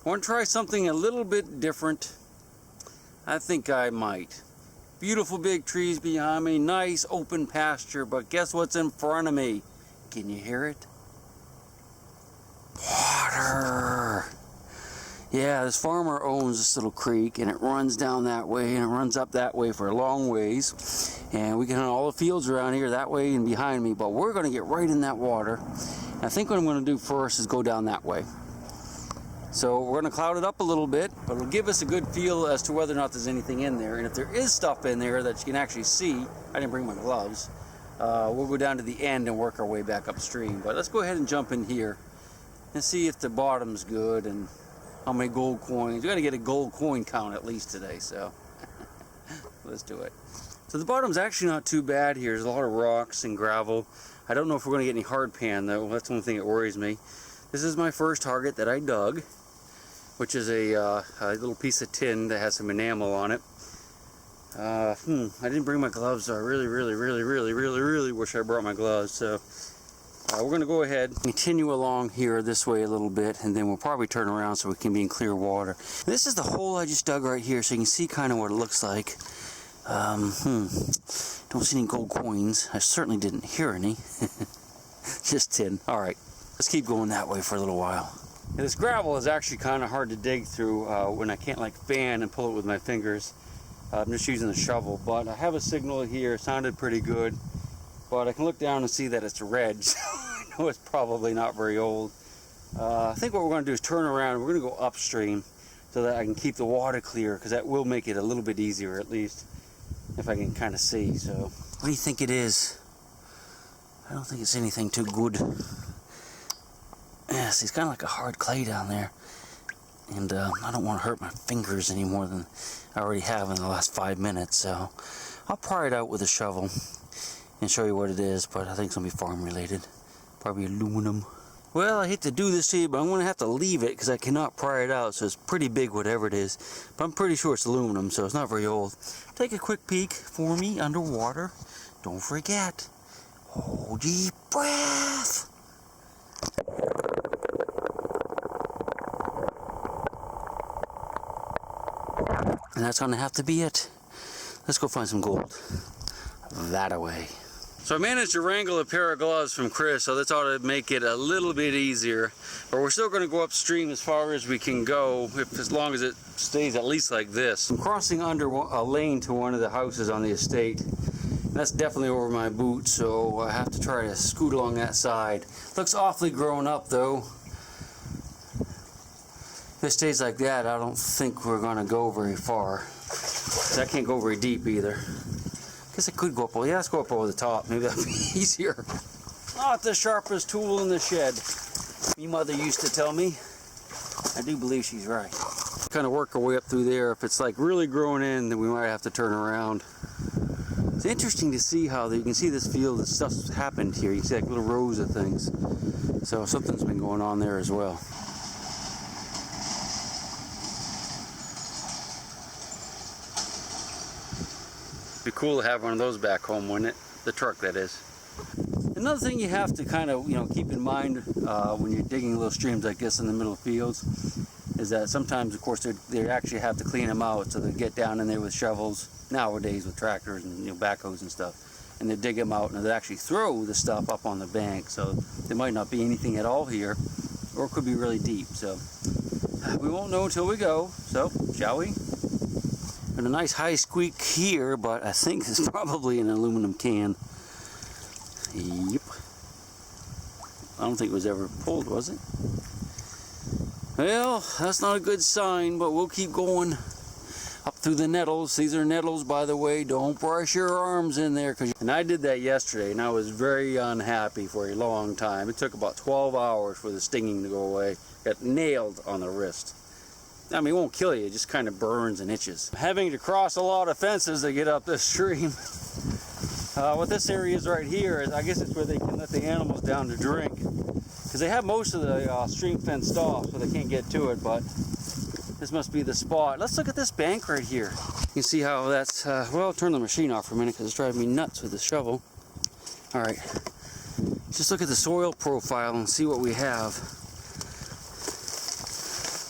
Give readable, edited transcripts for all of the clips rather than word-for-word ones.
Want to try something a little bit different? I think I might. Beautiful big trees behind me, nice open pasture, but guess what's in front of me? Can you hear it? Water! Yeah, this farmer owns this little creek, and it runs down that way, and it runs up that way for a long ways. And we can hunt all the fields around here that way and behind me, but we're going to get right in that water. And I think what I'm going to do first is go down that way. So we're going to cloud it up a little bit, but it'll give us a good feel as to whether or not there's anything in there. And if there is stuff in there that you can actually see, I didn't bring my gloves, we'll go down to the end and work our way back upstream. But let's go ahead and jump in here and see if the bottom's good and how many gold coins. We're going to get a gold coin count at least today, so let's do it. So the bottom's actually not too bad here. There's a lot of rocks and gravel. I don't know if we're going to get any hard pan though. That's one thing that worries me. This is my first target that I dug, which is a little piece of tin that has some enamel on it. I didn't bring my gloves, so I really wish I brought my gloves. So we're going to go ahead and continue along here this way a little bit, and then we'll probably turn around so we can be in clear water. This is the hole I just dug right here, so you can see kind of what it looks like. Don't see any gold coins. I certainly didn't hear any. Just tin. All right, let's keep going that way for a little while. And this gravel is actually kind of hard to dig through when I can't like fan and pull it with my fingers. I'm just using the shovel, but I have a signal here. It sounded pretty good, but I can look down and see that it's red, so I know it's probably not very old. I think what we're going to do is turn around. We're going to go upstream so that I can keep the water clear, because that will make it a little bit easier, at least if I can kind of see. So what do you think it is? I don't think it's anything too good. Yes, it's kind of like a hard clay down there, and I don't want to hurt my fingers any more than I already have in the last 5 minutes, so I'll pry it out with a shovel and show you what it is, but I think it's going to be farm related, probably aluminum. Well, I hate to do this to you, but I'm going to have to leave it because I cannot pry it out, so it's pretty big whatever it is, but I'm pretty sure it's aluminum, so it's not very old. Take a quick peek for me underwater. Don't forget, hold deep breath. And that's going to have to be it. Let's go find some gold. That-a-way. So I managed to wrangle a pair of gloves from Chris, so that's ought to make it a little bit easier. But we're still going to go upstream as far as we can go, as long as it stays at least like this. I'm crossing under a lane to one of the houses on the estate. That's definitely over my boot, so I have to try to scoot along that side. Looks awfully grown up though. If it stays like that, I don't think we're going to go very far. I can't go very deep either. Guess I could go up, well, yeah, let's go up over the top. Maybe that'll be easier. Not the sharpest tool in the shed. My mother used to tell me. I do believe she's right. Kind of work our way up through there. If it's like really growing in, then we might have to turn around. It's interesting to see how you can see this field, that stuff's happened here. You see like little rows of things. So something's been going on there as well. Be cool to have one of those back home, wouldn't it? The truck, that is. Another thing you have to kind of, keep in mind when you're digging little streams like this in the middle of fields is that sometimes, of course, they actually have to clean them out, so they get down in there with shovels nowadays with tractors and backhoes and stuff, and they dig them out and they actually throw the stuff up on the bank. So there might not be anything at all here, or it could be really deep. So we won't know until we go. So shall we? And a nice high squeak here, but I think it's probably an aluminum can. Yep. I don't think it was ever pulled, was it? Well, that's not a good sign, but we'll keep going up through the nettles. These are nettles, by the way. Don't brush your arms in there. And I did that yesterday, and I was very unhappy for a long time. It took about 12 hours for the stinging to go away. Got nailed on the wrist. I mean, it won't kill you, it just kind of burns and itches. Having to cross a lot of fences to get up this stream. What this area is right here, is I guess it's where they can let the animals down to drink. Because they have most of the stream fenced off, so they can't get to it, but this must be the spot. Let's look at this bank right here. You can see how that's, well, I'll turn the machine off for a minute because it's driving me nuts with the shovel. All right, just look at the soil profile and see what we have.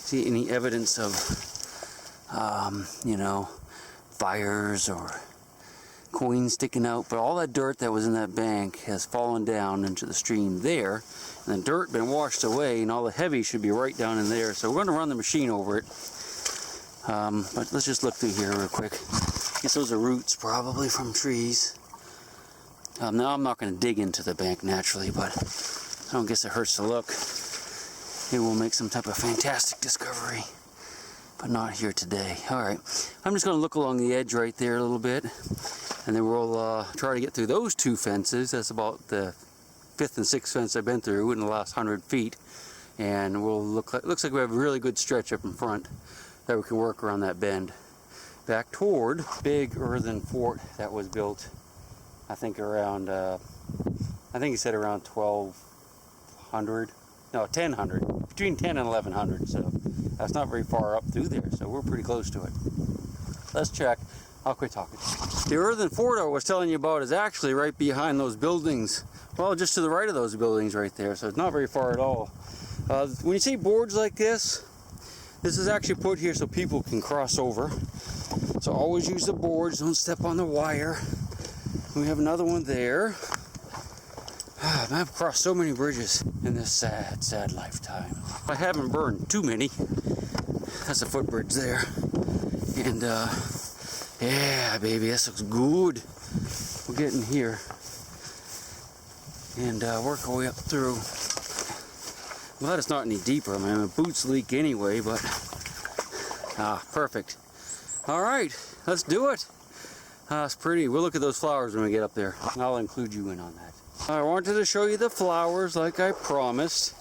see any evidence of, you know, fires or coins sticking out, but all that dirt that was in that bank has fallen down into the stream there, and the dirt been washed away, and all the heavy should be right down in there. So we're going to run the machine over it, but let's just look through here real quick. I guess those are roots probably from trees. Now I'm not going to dig into the bank naturally, but I don't guess it hurts to look. Maybe we'll make some type of fantastic discovery, but not here today. Alright, I'm just going to look along the edge right there a little bit, and then we'll try to get through those two fences. That's about the 5th and 6th fence I've been through in the last 100 feet. And we'll looks like we have a really good stretch up in front that we can work around that bend. Back toward big earthen fort that was built, I think around, I think he said around 1200, no 1000, between 10 and 1100, so that's not very far up through there, so we're pretty close to it. Let's check. I'll quit talking. The earthen fort I was telling you about is actually right behind those buildings. Well, just to the right of those buildings right there, so it's not very far at all. When you see boards like this is actually put here so people can cross over. So always use the boards, don't step on the wire. We have another one there. I've crossed so many bridges in this sad, sad lifetime. I haven't burned too many. That's a footbridge there. And yeah, baby, this looks good. We're getting here. And work our way up through. I'm glad it's not any deeper. I mean, my boots leak anyway, but perfect. All right, let's do it. It's pretty. We'll look at those flowers when we get up there. I'll include you in on that. I wanted to show you the flowers like I promised,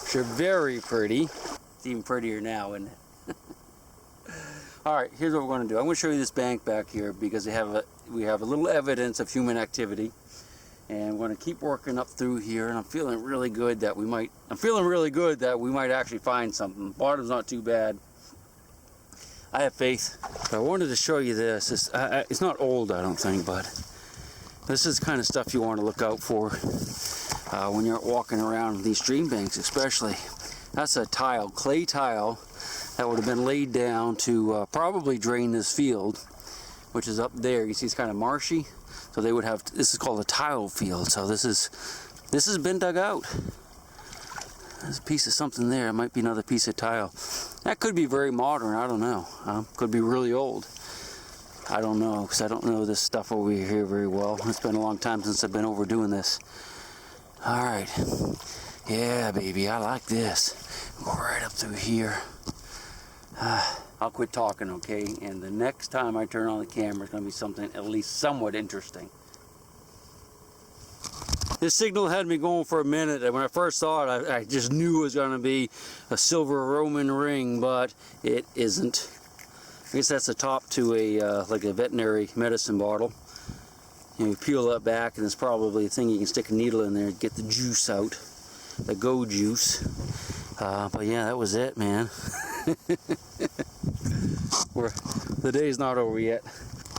which are very pretty. It's even prettier now, isn't it? All right, here's what we're going to do. I'm going to show you this bank back here because we have a little evidence of human activity. And we're going to keep working up through here, and I'm feeling really good that we might actually find something. Bottom's not too bad. I have faith. But I wanted to show you this. It's not old, I don't think, but this is the kind of stuff you want to look out for when you're walking around these stream banks, especially. That's a tile, clay tile, that would have been laid down to probably drain this field, which is up there. You see it's kind of marshy. So they would have, this is called a tile field. So this has been dug out. There's a piece of something there. It might be another piece of tile. That could be very modern. I don't know. Could be really old. I don't know, because I don't know this stuff over here very well. It's been a long time since I've been over doing this. All right. Yeah, baby, I like this. Go right up through here. I'll quit talking, okay? And the next time I turn on the camera, it's going to be something at least somewhat interesting. This signal had me going for a minute, and when I first saw it, I just knew it was going to be a silver Roman ring, but it isn't. I guess that's the top to a like a veterinary medicine bottle. You peel that back, and it's probably a thing you can stick a needle in there and get the juice out, the go juice. But yeah, that was it, man. The day's not over yet.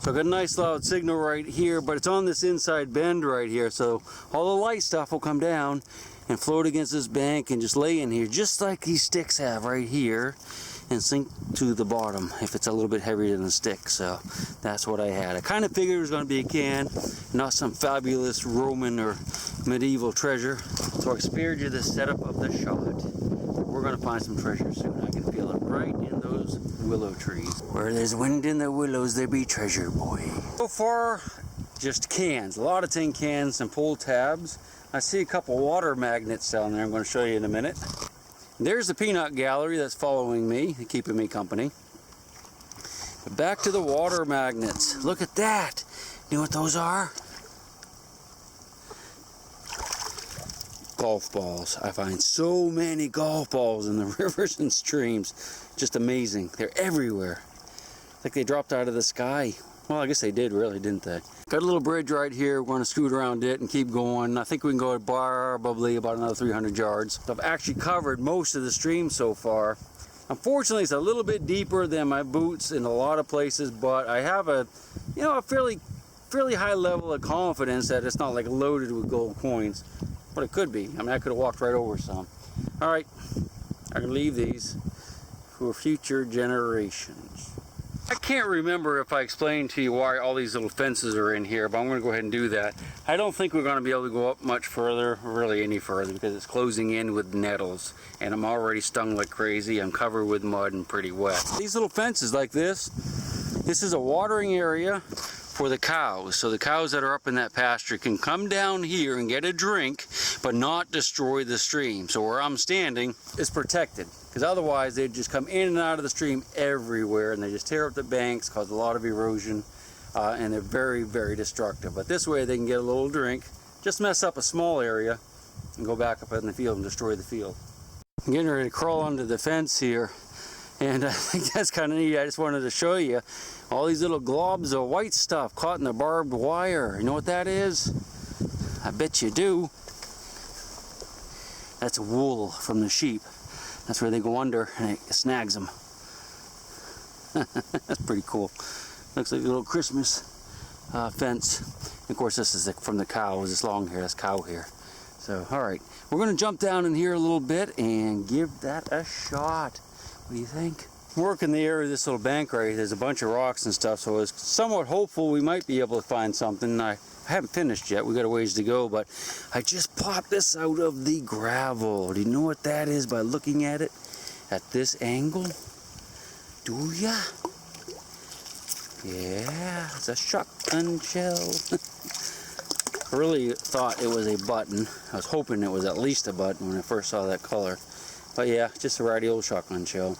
So I got a nice loud signal right here, but it's on this inside bend right here, so all the light stuff will come down and float against this bank and just lay in here, just like these sticks have right here, and sink to the bottom if it's a little bit heavier than the stick. So that's what I had. I kind of figured it was going to be a can, not some fabulous Roman or medieval treasure, so I spared you the setup of the shot. We're going to find some treasure soon. I can feel it right in those willow trees. Where there's wind in the willows, there be treasure, boy. So far, just cans. A lot of tin cans and pull tabs. I see a couple water magnets down there I'm going to show you in a minute. There's the peanut gallery that's following me, keeping me company. But back to the water magnets. Look at that. You know what those are? Golf balls. I find so many golf balls in the rivers and streams. Just amazing. They're everywhere. It's like they dropped out of the sky. Well, I guess they did really, didn't they? Got a little bridge right here. We're going to scoot around it and keep going. I think we can go probably about another 300 yards. So I've actually covered most of the stream so far. Unfortunately, it's a little bit deeper than my boots in a lot of places, but I have a fairly high level of confidence that it's not like loaded with gold coins. But it could be. I mean, I could have walked right over some. All right, I can leave these. for future generations. I can't remember if I explained to you why all these little fences are in here, but I'm going to go ahead and do that. I don't think we're going to be able to go up much further, really any further, because it's closing in with nettles, and I'm already stung like crazy. I'm covered with mud and pretty wet. These little fences like this is a watering area for the cows. So the cows that are up in that pasture can come down here and get a drink, but not destroy the stream. So where I'm standing is protected, because otherwise they'd just come in and out of the stream everywhere, and they just tear up the banks, cause a lot of erosion, and they're very, very destructive. But this way they can get a little drink, just mess up a small area, and go back up in the field and destroy the field. I'm getting ready to crawl under the fence here, and I think that's kind of neat. I just wanted to show you all these little globs of white stuff caught in the barbed wire. You know what that is? I bet you do. That's wool from the sheep. That's where they go under and it snags them. That's pretty cool. Looks like a little Christmas fence. Of course, this is from the cows. This long hair, that's cow hair. So, all right, we're going to jump down in here a little bit and give that a shot. What do you think? Working the area of this little bank right here, there's a bunch of rocks and stuff, so I was somewhat hopeful we might be able to find something. I haven't finished yet, we got a ways to go, but I just popped this out of the gravel. Do you know what that is by looking at it at this angle? Do ya? Yeah, it's a shotgun shell. I really thought it was a button. I was hoping it was at least a button when I first saw that color. But yeah, just a ratty old shotgun shell.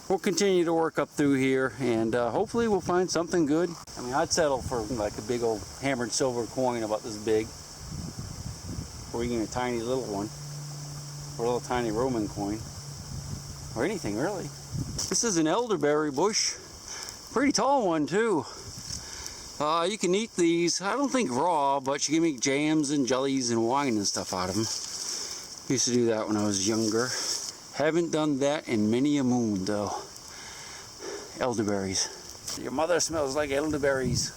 We'll continue to work up through here, and hopefully we'll find something good. I mean, I'd settle for like a big old hammered silver coin about this big, or even a tiny little one, or a little tiny Roman coin, or anything really. This is an elderberry bush, pretty tall one too. You can eat these, I don't think raw, but you can make jams and jellies and wine and stuff out of them. Used to do that when I was younger. Haven't done that in many a moon though. Elderberries. Your mother smells like elderberries.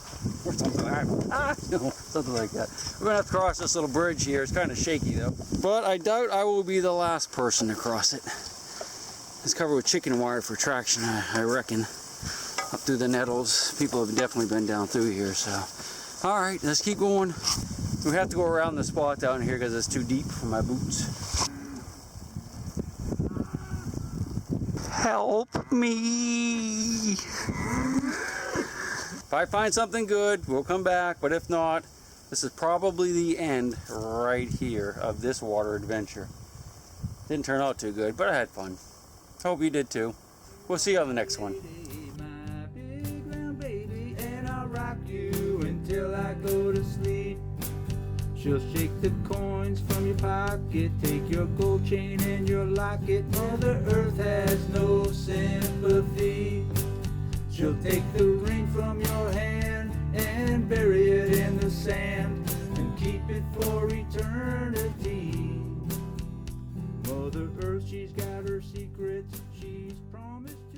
Or something like that. No, something like that. We're gonna have to cross this little bridge here. It's kind of shaky though. But I doubt I will be the last person to cross it. It's covered with chicken wire for traction, I reckon. Up through the nettles. People have definitely been down through here, so. Alright, let's keep going. We have to go around the spot down here because it's too deep for my boots. Help me! If I find something good, we'll come back, but if not, this is probably the end right here of this water adventure. Didn't turn out too good, but I had fun. Hope you did too. We'll see you on the next one. My big round baby, and I'll rock you until I go to sleep. She'll shake the coins from your pocket, take your gold chain and your locket. Mother Earth has no sympathy. She'll take the ring from your hand and bury it in the sand and keep it for eternity. Mother Earth, she's got her secrets she's promised to